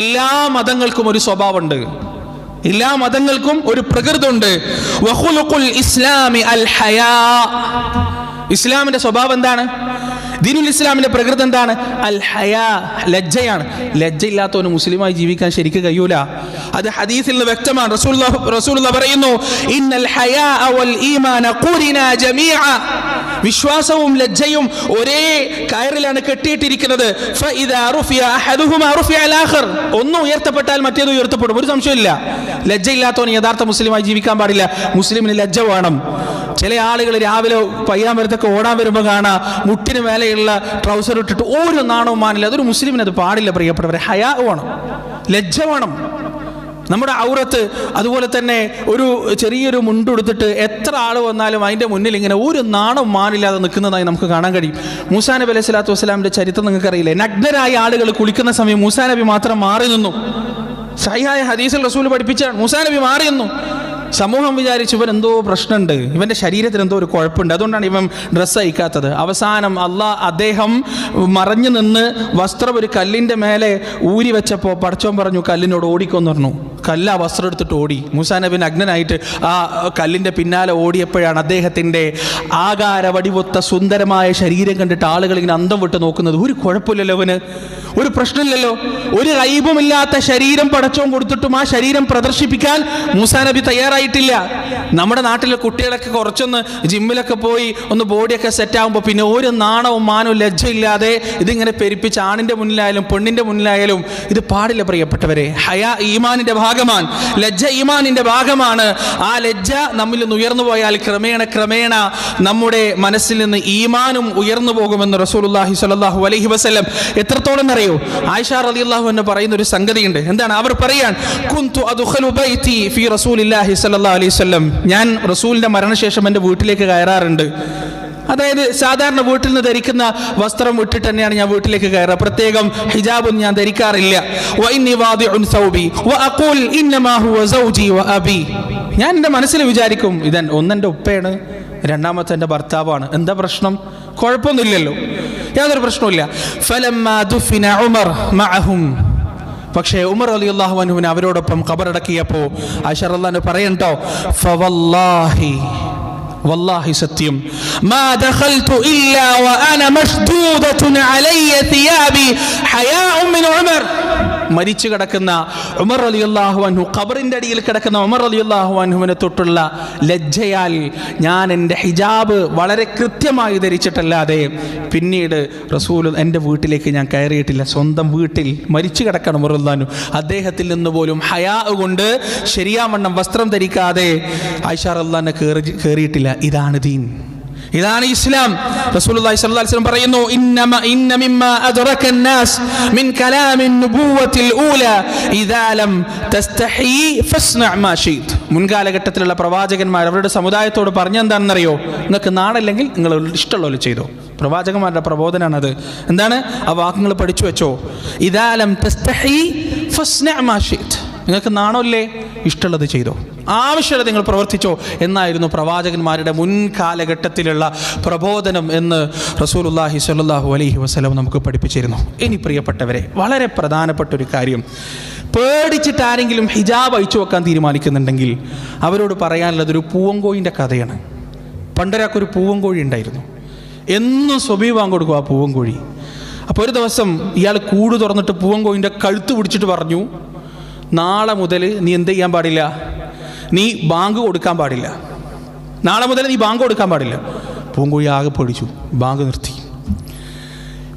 A: എല്ലാ മതങ്ങൾക്കും ഒരു സ്വഭാവമുണ്ട്. എല്ലാ മതങ്ങൾക്കും ഒരു പ്രകൃതമുണ്ട്. വഖുലുഖുൽ ഇസ്ലാമി അൽ ഹയാ. ഇസ്ലാമിന്റെ സ്വഭാവം എന്താണ്? ദീനുൽ ഇസ്ലാമിന്റെ പ്രകൃതി എന്താണ്? അൽ ഹയാ, ലജ്ജയാണ്. ലജ്ജയില്ലാത്തവന് മുസ്ലിമായി ജീവിക്കാൻ ശരിക്കും കഴിയൂല. അത് ഹദീസിൽ നിന്ന് വ്യക്തമാണ്. റസൂലുള്ളാഹി പറയുന്നു, ഇന്നൽ ഹയാ വൽ ഈമാന ഖുരിനാ ജമീഅ. വിശ്വാസവും ലജ്ജയും ഒരേ കയറിലാണ് കെട്ടിയിട്ടിരിക്കുന്നത്. ഫഇദാ റുഫിയ അഹദുഹുമാ റുഫിയ അൽ ആഖർ. ഒന്ന് ഉയർത്തപ്പെട്ടാൽ മറ്റേത് ഉയർത്തപ്പെടും. ഒരു സംശയമില്ല. ലജ്ജയില്ലാത്തവന് യഥാർത്ഥ മുസ്ലിമായി ജീവിക്കാൻ പാടില്ല. മുസ്ലിമിന് ലജ്ജ വേണം. ചില ആളുകൾ രാവിലെ പയ്യാമ്പലത്തൊക്കെ ഓടാൻ വരുമ്പോൾ കാണാം മുട്ടിന് മേലെയുള്ള ട്രൗസർ ഇട്ടിട്ട് ഒരു നാണവും മാനില്ല. അതൊരു മുസ്ലിമിന് അത് പാടില്ല പ്രിയപ്പെട്ടവരെ. ഹയാ വേണം, ലജ്ജ വേണം. നമ്മുടെ ഔറത്ത് അതുപോലെ തന്നെ ഒരു ചെറിയൊരു മുണ്ടെടുത്തിട്ട് എത്ര ആൾ വന്നാലും അതിൻ്റെ മുന്നിൽ ഇങ്ങനെ ഒരു നാണവും മാനില്ലാതെ നിൽക്കുന്നതായി നമുക്ക് കാണാൻ കഴിയും. മൂസാ നബി അലൈഹി സ്വലാത്തു വസ്സലാമിൻ്റെ ചരിത്രം നിങ്ങൾക്കറിയില്ലേ? നഗ്നരായ ആളുകൾ കുളിക്കുന്ന സമയം മൂസാ നബി മാത്രം മാറി നിന്നു. സഹിഹായ ഹദീസിൽ റസൂൽ പഠിപ്പിച്ചാണ്. മൂസാ നബി മാറി നിന്നു. സമൂഹം വിചാരിച്ചു ഇവൻ എന്തോ പ്രശ്നമുണ്ട്, ഇവൻ്റെ ശരീരത്തിന് എന്തോ ഒരു കുഴപ്പമുണ്ട്, അതുകൊണ്ടാണ് ഇവൻ ഡ്രസ്സ് അയക്കാത്തത്. അവസാനം അദ്ദേഹം മറഞ്ഞു നിന്ന് വസ്ത്രം ഒരു കല്ലിൻ്റെ മേലെ ഊരി വെച്ചപ്പോൾ പടച്ചോൻ പറഞ്ഞു കല്ലിനോട് ഓടിക്കൊന്നു പറഞ്ഞു. കല്ല് ആ വസ്ത്രം എടുത്തിട്ട് ഓടി. മൂസാ നബി നഗ്നനായിട്ട് ആ കല്ലിൻ്റെ പിന്നാലെ ഓടിയപ്പോഴാണ് അദ്ദേഹത്തിൻ്റെ ആകാര വടിവൊത്ത സുന്ദരമായ ശരീരം കണ്ടിട്ട് ആളുകൾ ഇങ്ങനെ അന്തം വിട്ട് നോക്കുന്നത്. ഒരു കുഴപ്പമില്ലല്ലോ, അവന് ഒരു പ്രശ്നമില്ലല്ലോ, ഒരു റൈബുമില്ലാത്ത ശരീരം പടച്ചോൻ കൊടുത്തിട്ടും ആ ശരീരം പ്രദർശിപ്പിക്കാൻ മൂസാ നബി തയ്യാറായിട്ടില്ല. നമ്മുടെ നാട്ടിലെ കുട്ടികളൊക്കെ കുറച്ചൊന്ന് ജിമ്മിലൊക്കെ പോയി ഒന്ന് ബോഡിയൊക്കെ സെറ്റാകുമ്പോൾ പിന്നെ ഒരു നാണവും മാനവും ലജ്ജയില്ലാതെ ഇതിങ്ങനെ പെരുപ്പിച്ച് ആണിൻ്റെ മുന്നിലായാലും പെണ്ണിൻ്റെ മുന്നിലായാലും ഇത് പാടില്ല പ്രിയപ്പെട്ടവരെ. ഹയാ ഈമാനിൻ്റെ ഭാഗമാണ്, ലജ്ജ ഈമാനിൻ്റെ ഭാഗമാണ്. ആ ലജ്ജ നമ്മിൽ നിന്ന് ഉയർന്നു പോയാൽ ക്രമേണ നമ്മുടെ മനസ്സിൽ നിന്ന് ഈമാനും ഉയർന്നു പോകുമെന്ന് റസൂലുള്ളാഹി സ്വല്ലല്ലാഹു അലൈഹി വസല്ലം എത്രത്തോളം അറിയോ? ആയിഷ റളിയല്ലാഹു അൻഹ പറയുന്ന ഒരു സംഗതിയുണ്ട്. എന്താണ്? അവർ പറയാൻ, കുന്തു അദ്ഖുലു ബൈതി ഫീ റസൂലില്ലാഹി സ്വല്ലല്ലാഹു അലൈഹി വസല്ലം. ഞാൻ റസൂലിന്റെ മരണശേഷം എൻ്റെ വീട്ടിലേക്ക് കയറാറുണ്ട്. അതായത് സാധാരണ വീട്ടിൽ നിന്ന് ധരിക്കുന്ന വസ്ത്രം ഇട്ടിട്ട് തന്നെയാണ് ഞാൻ വീട്ടിലേക്ക് കയറുക. പ്രത്യേകം ഹിജാബും ഞാൻ ധരിക്കാറില്ല. ഞാൻ എൻ്റെ മനസ്സിൽ വിചാരിക്കും, ഇതൻ ഒന്നെൻ്റെ ഉപ്പയാണ്, രണ്ടാമത്തെ എൻ്റെ ഭർത്താവാണ്, എന്താ പ്രശ്നം? കുഴപ്പമൊന്നുമില്ലല്ലോ, യാതൊരു പ്രശ്നവുമില്ല. പക്ഷേ ഉമർ റളിയല്ലാഹു അൻഹുവിനെ അവരോടൊപ്പം ഖബറടക്കിയപ്പോൾ ആയിഷ റളിയല്ലാഹു അൻഹ പറയണ്ടോ, വല്ലാഹി സത്യം, മാ ദഖൽതു ഇല്ലാ വഅന മഷ്ദൂദത്തുൻ അലയ്യ തിയാബി ഹയാഉ മിൻ ഉമർ. മരിച്ചു കിടക്കുന്ന ഉമർ റളിയല്ലാഹു അൻഹു, ഖബറിൻ്റെ അടിയിൽ കിടക്കുന്ന ഉമർ റളിയല്ലാഹു അൻഹുവിനെ തൊട്ടുള്ള ലജ്ജയാൽ ഞാൻ എൻ്റെ ഹിജാബ് വളരെ കൃത്യമായി ധരിച്ചിട്ടല്ലാതെ പിന്നീട് റസൂൽ എൻ്റെ വീട്ടിലേക്ക് ഞാൻ കയറിയിട്ടില്ല. സ്വന്തം വീട്ടിൽ മരിച്ചു കിടക്കണം ഉമർ റളിയല്ലാഹു അൻഹു, അദ്ദേഹത്തിൽ നിന്ന് പോലും ഹയാ കൊണ്ട് ശരിയാവണ്ണം വസ്ത്രം ധരിക്കാതെ ആയിഷ റളിയല്ലാഹു അൻഹ കയറിയിട്ടില്ല. ഇതാണ് ദീൻ, ഇതാണ് ഇസ്ലാം. റസൂലുള്ളാഹി സ്വല്ലല്ലാഹു അലൈഹി വസല്ലം പറയുന്നു, ഇന്ന മിമ്മാ അദ്റക الناس من كلام النبوة الأولى إذا لم تستحي فاصنع ما شئت. മുൻകാലഘട്ടത്തിലുള്ള പ്രവാചകന്മാർ അവരുടെ സമുദായത്തോട് പറഞ്ഞെന്താണെന്നറിയോ? നിങ്ങൾക്ക് നാടില്ലെങ്കിൽ നിങ്ങൾ ഇഷ്ടമുള്ളത് ചെയ്തോ. പ്രവാചകന്മാരുടെ പ്രബോധനമാണത്. എന്താണ് ആ വാക്കുകൾ പഠിച്ചു വെച്ചോ. ഇദാ ലം തസ്തഹി ഫസ്ന മാ ശിഅ്ത. നിങ്ങൾക്ക് നാണമില്ലേ, ഇഷ്ടമുള്ളത് ചെയ്തോ, ആവശ്യമുള്ളത് നിങ്ങൾ പ്രവർത്തിച്ചോ എന്നായിരുന്നു പ്രവാചകന്മാരുടെ മുൻകാലഘട്ടത്തിലുള്ള പ്രബോധനം എന്ന് റസൂലുള്ളാഹി സ്വല്ലല്ലാഹു അലൈഹി വസല്ലം നമുക്ക് പഠിപ്പിച്ചിരുന്നു. ഇനി പ്രിയപ്പെട്ടവരെ, വളരെ പ്രധാനപ്പെട്ട ഒരു കാര്യം, പേടിച്ചിട്ട് ആരെങ്കിലും ഹിജാബ് അഴിച്ചു വെക്കാൻ തീരുമാനിക്കുന്നുണ്ടെങ്കിൽ അവരോട് പറയാനുള്ളത് ഒരു പൂവൻകോഴിൻ്റെ കഥയാണ്. പണ്ടൊരാൾക്കൊരു പൂവൻകോഴി ഉണ്ടായിരുന്നു. എന്നും സ്വബീ വാങ്ങി കൊടുക്കും ആ പൂവൻകോഴി. അപ്പോൾ ഒരു ദിവസം ഇയാൾ കൂട് തുറന്നിട്ട് പൂവൻകോഴിൻ്റെ കഴുത്ത് പിടിച്ചിട്ട് പറഞ്ഞു, നാളെ മുതൽ നീ എന്ത് ചെയ്യാൻ പാടില്ല, നീ ബാങ്ക് കൊടുക്കാൻ പാടില്ല, നാളെ മുതൽ നീ ബാങ്ക് കൊടുക്കാൻ പാടില്ല. പൂവൻകോഴി ആകെ പേടിച്ചു, ബാങ്ക് നിർത്തി.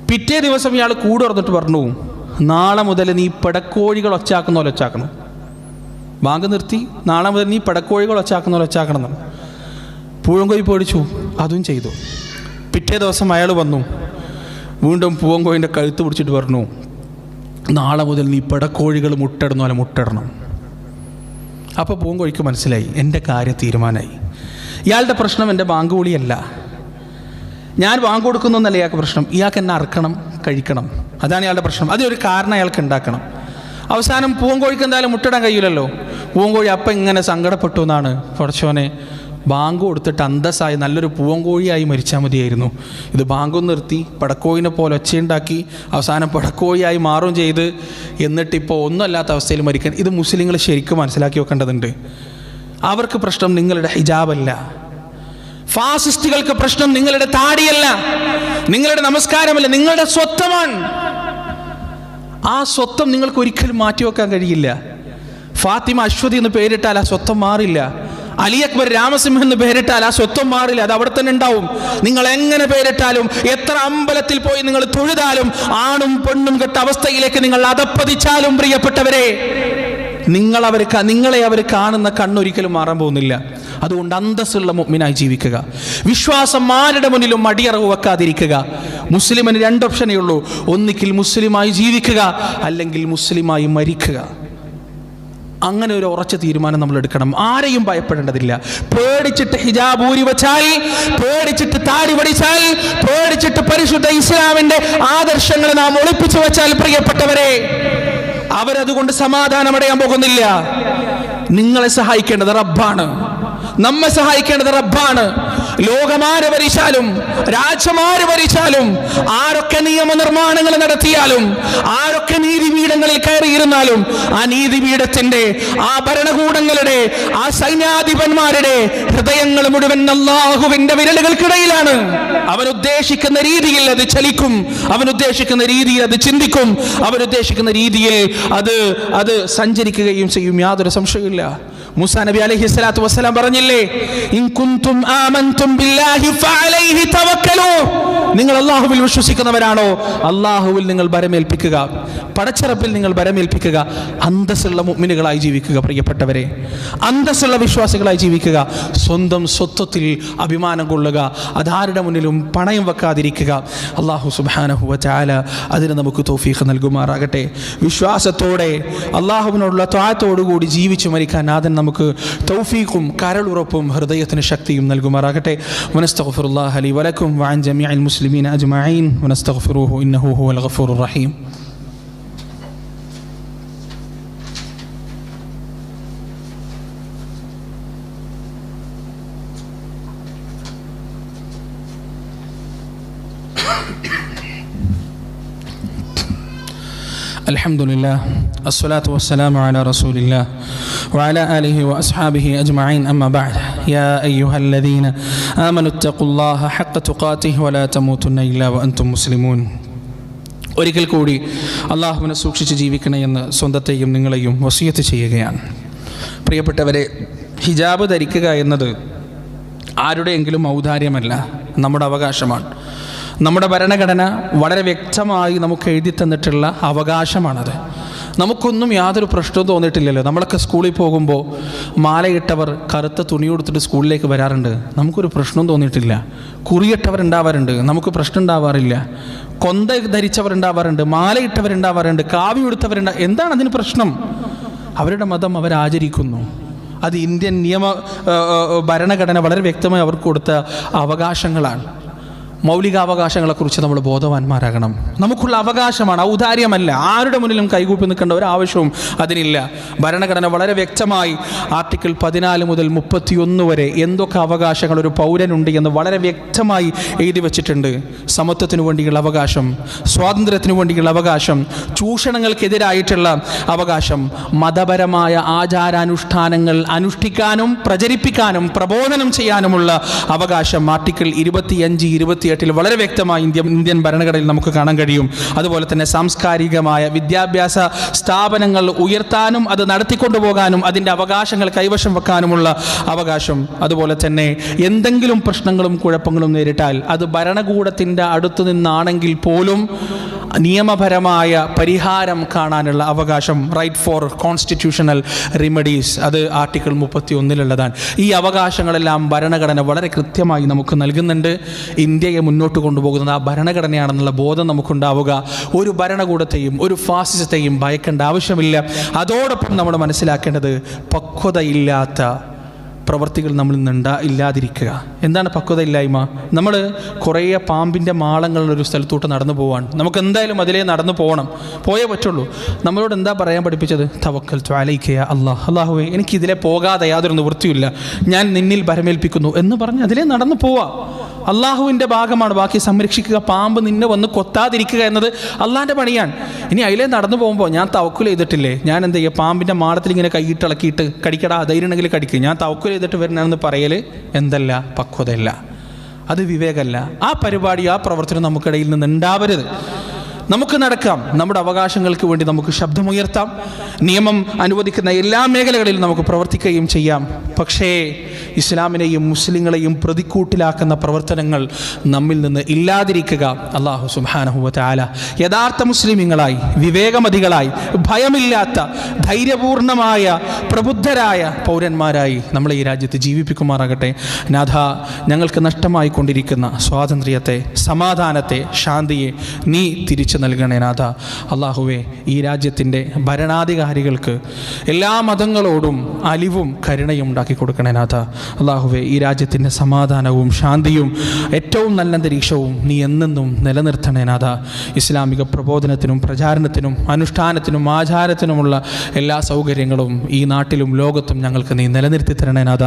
A: പിറ്റേ ദിവസം ഇയാൾ കൂട് തുറന്നിട്ട് പറഞ്ഞു, നാളെ മുതൽ നീ പെടക്കോഴികൾ ഒച്ചാക്കുന്ന പോലെ ഒച്ചാക്കണം. ബാങ്ക് നിർത്തി, നാളെ മുതൽ നീ പെടക്കോഴികൾ ഒച്ചാക്കുന്ന പോലെ ഒച്ചാക്കണം എന്നാണ്. പൂവൻകോഴി പേടിച്ചു, അതും ചെയ്തു. പിറ്റേ ദിവസം അയാൾ വന്നു, വീണ്ടും പൂവൻകോഴിൻ്റെ കഴുത്ത് പിടിച്ചിട്ട് പറഞ്ഞു, നാളെ മുതൽ നീ പെടക്കോഴികൾ മുട്ടിടുന്ന പോലെ മുട്ടിടണം. അപ്പോൾ പൂവൻകോഴിക്ക് മനസ്സിലായി, എൻ്റെ കാര്യം തീരുമാനമായി. ഇയാളുടെ പ്രശ്നം എൻ്റെ ബാങ്ക് വിളിയല്ല, ഞാൻ ബാങ്ക് കൊടുക്കുന്നൊന്നല്ല ഇയാൾക്ക് പ്രശ്നം, ഇയാൾക്ക് എന്നെ അറക്കണം, കഴിക്കണം, അതാണ് ഇയാളുടെ പ്രശ്നം. അതിനൊരു കാരണം അയാൾക്ക് ഉണ്ടാക്കണം. അവസാനം പൂവൻകോഴിക്ക് എന്തായാലും മുട്ടിടാൻ കഴിയില്ലല്ലോ. പൂവൻകോഴി അപ്പം ഇങ്ങനെ സങ്കടപ്പെട്ടു എന്നാണ്, പടച്ചോനെ ബാങ്ക് കൊടുത്തിട്ട് അന്തസ്സായി നല്ലൊരു പൂവൻകോഴിയായി മരിച്ചാൽ മതിയായിരുന്നു. ഇത് ബാങ്കും നിർത്തി പടക്കോഴിനെ പോലെ ഒച്ചയുണ്ടാക്കി അവസാനം പടക്കോഴിയായി മാറുകയും ചെയ്ത് എന്നിട്ടിപ്പോൾ ഒന്നുമല്ലാത്ത അവസ്ഥയിൽ മരിക്കാൻ. ഇത് മുസ്ലിങ്ങൾ ശരിക്കും മനസ്സിലാക്കി വെക്കേണ്ടതുണ്ട്. അവർക്ക് പ്രശ്നം നിങ്ങളുടെ ഹിജാബല്ല. ഫാസിസ്റ്റുകൾക്ക് പ്രശ്നം നിങ്ങളുടെ താടിയല്ല, നിങ്ങളുടെ നമസ്കാരമല്ല, നിങ്ങളുടെ സ്വത്വമാണ്. ആ സ്വത്വം നിങ്ങൾക്ക് ഒരിക്കലും മാറ്റിവെക്കാൻ കഴിയില്ല. ഫാത്തിമ അശ്വതി എന്ന് പേരിട്ടാൽ ആ സ്വത്വം മാറില്ല. അലി അക്ബർ രാമസിംഹൻ എന്ന് പേരിട്ടാൽ ആ സ്വത്വം മാറില്ല, അത് അവിടെ തന്നെ ഉണ്ടാവും. നിങ്ങൾ എങ്ങനെ പേരിട്ടാലും എത്ര അമ്പലത്തിൽ പോയി നിങ്ങൾ തൊഴുതാലും ആണും പെണ്ണും കെട്ട അവസ്ഥയിലേക്ക് നിങ്ങൾ അധപ്പതിച്ചാലും പ്രിയപ്പെട്ടവരെ, നിങ്ങളെ അവർ കാണുന്ന കണ്ണൊരിക്കലും മാറാൻ പോകുന്നില്ല. അതുകൊണ്ട് അന്തസ്സുള്ള മുഅ്മിനായി ജീവിക്കുക. വിശ്വാസം ആരുടെ മുന്നിലും മടിയറവ് വെക്കാതിരിക്കുക. മുസ്ലിമിന് 2 ഓപ്ഷനേ ഉള്ളൂ. ഒന്നിക്കിൽ മുസ്ലിമായി ജീവിക്കുക, അല്ലെങ്കിൽ മുസ്ലിമായി മരിക്കുക. അങ്ങനെ ഒരു ഉറച്ച തീരുമാനം നമ്മൾ എടുക്കണം. ആരെയും ഭയപ്പെടേണ്ടതില്ല. പേടിച്ചിട്ട് ഹിജാബ് ഊരി വച്ചാൽ, പേടിച്ചിട്ട് താടി പഠിച്ചാൽ, പേടിച്ചിട്ട് പരിശുദ്ധ ഇസ്ലാമിന്റെ ആദർശങ്ങൾ നാം ഒളിപ്പിച്ചു വെച്ചാൽ പ്രിയപ്പെട്ടവരെ, അവരതുകൊണ്ട് സമാധാനമടയാൻ പോകുന്നില്ല. നിങ്ങളെ സഹായിക്കേണ്ടത് റബ്ബാണ്, നമ്മെ സഹായിക്കേണ്ടത് റബ്ബാണ്. ലോകമാര് ഭരിച്ചാലും രാജ്യമാര് ഭരിച്ചാലും ആരൊക്കെ നിയമനിർമ്മാണങ്ങൾ നടത്തിയാലും ആരൊക്കെ നീതിപീഠങ്ങളിൽ കയറിയിരുന്നാലും ആ നീതിപീഠത്തിന്റെ ആ ഭരണകൂടങ്ങളുടെ ആ സൈന്യാധിപന്മാരുടെ ഹൃദയങ്ങൾ മുഴുവൻ അല്ലാഹുവിന്റെ വിരലുകൾക്കിടയിലാണ്. അവനുദ്ദേശിക്കുന്ന രീതിയിൽ അത് ചലിക്കും, അവനുദ്ദേശിക്കുന്ന രീതിയിൽ അത് ചിന്തിക്കും, അവനുദ്ദേശിക്കുന്ന രീതിയിൽ അത് സഞ്ചരിക്കുകയും ചെയ്യും. യാതൊരു സംശയമില്ല. മൂസാ നബി അലൈഹി സ്വലാത്തു വസ്സലാം പറഞ്ഞില്ലേ, ഇൻ കുൻതും ആമൻതും ബില്ലാഹി ഫഅലൈഹി തവക്കലൂ. നിങ്ങൾ അല്ലാഹുവിൽ വിശ്വസിക്കുന്നവരാണോ, അല്ലാഹുവിൽ നിങ്ങൾ ഭരമേൽപ്പിക്കുക, പടച്ചറപ്പിൽ നിങ്ങൾ ഭരമേൽപ്പിക്കുക. അന്തസ്സുള്ള മുഅ്മിനുകളായി ജീവിക്കുക പ്രിയപ്പെട്ടവരെ, അന്തസ്സുള്ള വിശ്വാസികളായി ജീവിക്കുക. സ്വന്തം സ്വത്വത്തിൽ അഭിമാനം കൊള്ളുക, അതാരുടെ മുന്നിലും പണയം വെക്കാതിരിക്കുക. അല്ലാഹു സുബ്ഹാനഹു വ തആല അതിന് നമുക്ക് തൗഫീഖ് നൽകുമാറാകട്ടെ. വിശ്വാസത്തോടെ അല്ലാഹുവിനോടുള്ള ത്വാഅത്തോടുകൂടി ജീവിച്ചു മരിക്കാൻ നാഥൻ നമുക്ക് തൗഫീഖും കരളുറപ്പും ഹൃദയത്തിന് ശക്തിയും നൽകുമാറാകട്ടെ. വനസ്തഗ്ഫിറുല്ലാഹ ലി വലക്കും വഅൻ ജമീഇൽ മുസ്ലിമീന അജ്മഈൻ വനസ്തഗ്ഫിറുഹു ഇന്നഹു ഹുവൽ ഗഫൂറുർ റഹീം. അൽഹംദുലില്ലാഹ് അസ്സലാത്തു വസ്സലാമു അലാ റസൂലില്ലാഹ് വഅലാ ആലിഹി വഅസ്ഹാബിഹി അജ്മഈൻ അമ്മാ ബഅദ്. യാ അയ്യുഹല്ലദീന ആമനു തഖുല്ലാഹ ഹഖ്ക തുഖാതിഹി വലാ തമൂതുന്ന ഇല്ലാ വഅൻതും മുസ്ലിമൂൻ. ഒരിക്കൽ കൂടി അല്ലാഹുവിനെ സൂക്ഷിച്ച് ജീവിക്കണേ എന്ന് സ്വന്തത്തെയും നിങ്ങളെയും വസിയത്ത് ചെയ്യുകയാണ്. പ്രിയപ്പെട്ടവരെ, ഹിജാബ് ധരിക്കുക എന്നത് ആരുടെയെങ്കിലും ഔദാര്യമല്ല, നമ്മുടെ അവകാശമാണ്. നമ്മുടെ ഭരണഘടന വളരെ വ്യക്തമായി നമുക്ക് എഴുതി തന്നിട്ടുള്ള അവകാശമാണത്. നമുക്കൊന്നും യാതൊരു പ്രശ്നവും തോന്നിയിട്ടില്ലല്ലോ. നമ്മളൊക്കെ സ്കൂളിൽ പോകുമ്പോൾ മാലയിട്ടവർ കറുത്ത തുണി കൊടുത്തിട്ട് സ്കൂളിലേക്ക് വരാറുണ്ട്, നമുക്കൊരു പ്രശ്നവും തോന്നിയിട്ടില്ല. കുറിയിട്ടവരുണ്ടാവാറുണ്ട്, നമുക്ക് പ്രശ്നം ഉണ്ടാവാറില്ല. കൊന്ത ധരിച്ചവരുണ്ടാവാറുണ്ട്, മാലയിട്ടവരുണ്ടാവാറുണ്ട്, കാവ്യം എടുത്തവരുണ്ടാ. എന്താണ് അതിന് പ്രശ്നം? അവരുടെ മതം അവരാചരിക്കുന്നു. അത് ഇന്ത്യൻ ഭരണഘടന വളരെ വ്യക്തമായി അവർക്ക് കൊടുത്ത അവകാശങ്ങളാണ്. മൗലികാവകാശങ്ങളെക്കുറിച്ച് നമ്മൾ ബോധവാന്മാരാകണം. നമുക്കുള്ള അവകാശമാണ്, ഔദാര്യമല്ല. ആരുടെ മുന്നിലും കൈകൂപ്പി നിൽക്കേണ്ട ഒരു ആവശ്യവും അതിനില്ല. ഭരണഘടന വളരെ വ്യക്തമായി ആർട്ടിക്കിൾ 14 മുതൽ 31 വരെ എന്തൊക്കെ അവകാശങ്ങൾ ഒരു പൗരനുണ്ട് എന്ന് വളരെ വ്യക്തമായി എഴുതി വച്ചിട്ടുണ്ട്. സമത്വത്തിനു വേണ്ടിയുള്ള അവകാശം, സ്വാതന്ത്ര്യത്തിനു വേണ്ടിയുള്ള അവകാശം, ചൂഷണങ്ങൾക്കെതിരായിട്ടുള്ള അവകാശം, മതപരമായ ആചാരാനുഷ്ഠാനങ്ങൾ അനുഷ്ഠിക്കാനും പ്രചരിപ്പിക്കാനും പ്രബോധനം ചെയ്യാനുമുള്ള അവകാശം ആർട്ടിക്കിൾ 25, 28 വളരെ വ്യക്തമായി ഇന്ത്യൻ ഭരണഘടനയിൽ നമുക്ക് കാണാൻ കഴിയും. അതുപോലെ തന്നെ സാംസ്കാരികമായ വിദ്യാഭ്യാസ സ്ഥാപനങ്ങൾ ഉയർത്താനും അത് നടത്തിക്കൊണ്ടുപോകാനും അതിൻ്റെ അവകാശങ്ങൾ കൈവശം വെക്കാനുമുള്ള അവകാശം. അതുപോലെ തന്നെ എന്തെങ്കിലും പ്രശ്നങ്ങളും കുഴപ്പങ്ങളും നേരിട്ടാൽ അത് ഭരണകൂടത്തിൻ്റെ അടുത്തു നിന്നാണെങ്കിൽ പോലും നിയമപരമായ പരിഹാരം കാണാനുള്ള അവകാശം, റൈറ്റ് ഫോർ കോൺസ്റ്റിറ്റ്യൂഷണൽ റിമഡീസ്, അത് ആർട്ടിക്കിൾ 31-ലുള്ളതാണ്. ഈ അവകാശങ്ങളെല്ലാം ഭരണഘടന വളരെ കൃത്യമായി നമുക്ക് നൽകുന്നുണ്ട്. ഇന്ത്യയെ മുന്നോട്ട് കൊണ്ടുപോകുന്നത് ആ ഭരണഘടനയാണെന്നുള്ള ബോധം നമുക്കുണ്ടാവുക. ഒരു ഭരണകൂടത്തെയും ഒരു ഫാസിസത്തെയും ഭയക്കേണ്ട ആവശ്യമില്ല. അതോടൊപ്പം നമ്മൾ മനസ്സിലാക്കേണ്ടത്, പക്വതയില്ലാത്ത പ്രവൃത്തികൾ നമ്മളിൽ നിന്ന് ഇല്ലാതിരിക്കുക. എന്താണ് പക്വത ഇല്ലായ്മ? നമ്മൾ കുറേ പാമ്പിൻ്റെ മാളങ്ങളുള്ളൊരു സ്ഥലത്തോട്ട് നടന്നു പോവാണ്. നമുക്ക് എന്തായാലും അതിലേ നടന്നു പോകണം, പോയേ പറ്റുള്ളൂ. നമ്മളോട് എന്താ പറയാൻ പഠിപ്പിച്ചത്? തവക്കൽതു അലൈക യാ അല്ലാഹ്, അല്ലാഹുവേ എനിക്കിതിലെ പോകാതെ യാതൊരു നിവൃത്തിയില്ല, ഞാൻ നിന്നിൽ ഭരമേൽപ്പിക്കുന്നു എന്ന് പറഞ്ഞ് അതിലേ നടന്നു പോവാ. അള്ളാഹുവിൻ്റെ ഭാഗമാണ് ബാക്കി സംരക്ഷിക്കുക. പാമ്പ് നിന്നെ വന്ന് കൊത്താതിരിക്കുക എന്നത് അള്ളാഹിൻ്റെ പണിയാണ്. ഇനി അതിലേ നടന്നു പോകുമ്പോൾ ഞാൻ തവക്കുൽ ചെയ്തിട്ടില്ലേ, ഞാൻ എന്താ ചെയ്യുക, പാമ്പിൻ്റെ മാടത്തിൽ ഇങ്ങനെ കൈയിട്ടിളക്കിയിട്ട് കടിക്കടാ, ധൈര്യം ഉണ്ടെങ്കിൽ കടിക്കുക, ഞാൻ തവക്കുൽ ചെയ്തിട്ട് വരുന്നതെന്ന് പറയൽ എന്തല്ല, പക്വതയല്ല, അത് വിവേകമല്ല. ആ പരിപാടി, ആ പ്രവർത്തനം നമുക്കിടയിൽ നിന്ന് ഉണ്ടാവരുത്. നമുക്ക് നടക്കാം, നമ്മുടെ അവകാശങ്ങൾക്ക് വേണ്ടി നമുക്ക് ശബ്ദമുയർത്താം, നിയമം അനുവദിക്കുന്ന എല്ലാ മേഖലകളിലും നമുക്ക് പ്രവർത്തിക്കുകയും ചെയ്യാം. പക്ഷേ ഇസ്ലാമിനെയും മുസ്ലിങ്ങളെയും പ്രതിക്കൂട്ടിലാക്കുന്ന പ്രവർത്തനങ്ങൾ നമ്മിൽ നിന്ന് ഇല്ലാതിരിക്കുക അല്ലാഹു സുബ്ഹാനഹു വ തആല യഥാർത്ഥ മുസ്ലിമീങ്ങളായി, വിവേകമതികളായി, ഭയമില്ലാത്ത ധൈര്യപൂർണമായ പ്രബുദ്ധരായ പൗരന്മാരായി നമ്മളെ ഈ രാജ്യത്ത് ജീവിപ്പിക്കുമാറാകട്ടെ. നാഥ, ഞങ്ങൾക്ക് നഷ്ടമായി കൊണ്ടിരിക്കുന്ന സ്വാതന്ത്ര്യത്തെ, സമാധാനത്തെ, ശാന്തിയെ നീ തിരിച്ചു നൽകണേ നാഥ. അല്ലാഹുവേ, ഈ രാജ്യത്തിൻ്റെ ഭരണാധികാരികൾക്ക് എല്ലാ മതങ്ങളോടും അലിവും കരുണയും ഉണ്ടാക്കി കൊടുക്കണേ നാഥ. അല്ലാഹുവേ, ഈ രാജ്യത്തിൻ്റെ സമാധാനവും ശാന്തിയും ഏറ്റവും നല്ല അന്തരീക്ഷവും നീ എന്നെന്നും നിലനിർത്തണേ നാഥ. ഇസ്ലാമിക പ്രബോധനത്തിനും പ്രചാരണത്തിനും അനുഷ്ഠാനത്തിനും ആചാരത്തിനുമുള്ള എല്ലാ സൗകര്യങ്ങളും ഈ നാട്ടിലും ലോകത്തും ഞങ്ങൾക്ക് നീ നിലനിർത്തി തരണേ നാഥ.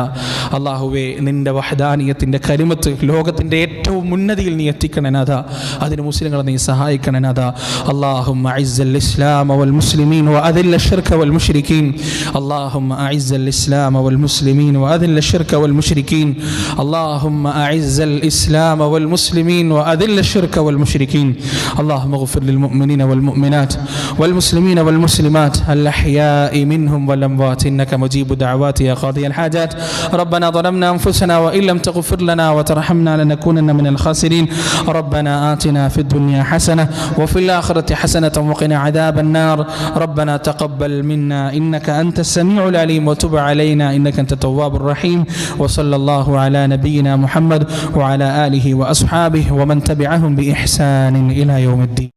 A: അല്ലാഹുവേ, നിൻ്റെ വഹദാനിയത്തിൻ്റെ കലിമത്ത് ലോകത്തിൻ്റെ ഏറ്റവും ഉന്നതിയിൽ നീ എത്തിക്കണേ നാഥ. അതിന് മുസ്ലിങ്ങളെ നീ സഹായിക്കണേ നാഥ. اللهم أعز الإسلام والمسلمين وأذل الشرك والمشركين. اللهم أعز الإسلام والمسلمين وأذل الشرك والمشركين. اللهم أعز الإسلام والمسلمين وأذل الشرك والمشركين. اللهم اغفر للمؤمنين والمؤمنات والمسلمين والمسلمات الأحياء منهم والأموات إنك مجيب دعوات يا قاضي الحاجات. ربنا ظلمنا أنفسنا وإن لم تغفر لنا وترحمنا لنكونن من الخاسرين. ربنا آتنا في الدنيا حسنة وفي الآخرة حسنة وقنا عذاب النار. ربنا تقبل منا إنك أنت السميع العليم وتب علينا إنك أنت التواب الرحيم. وصلى الله على نبينا محمد وعلى آله وأصحابه ومن تبعهم بإحسان إلى يوم الدين.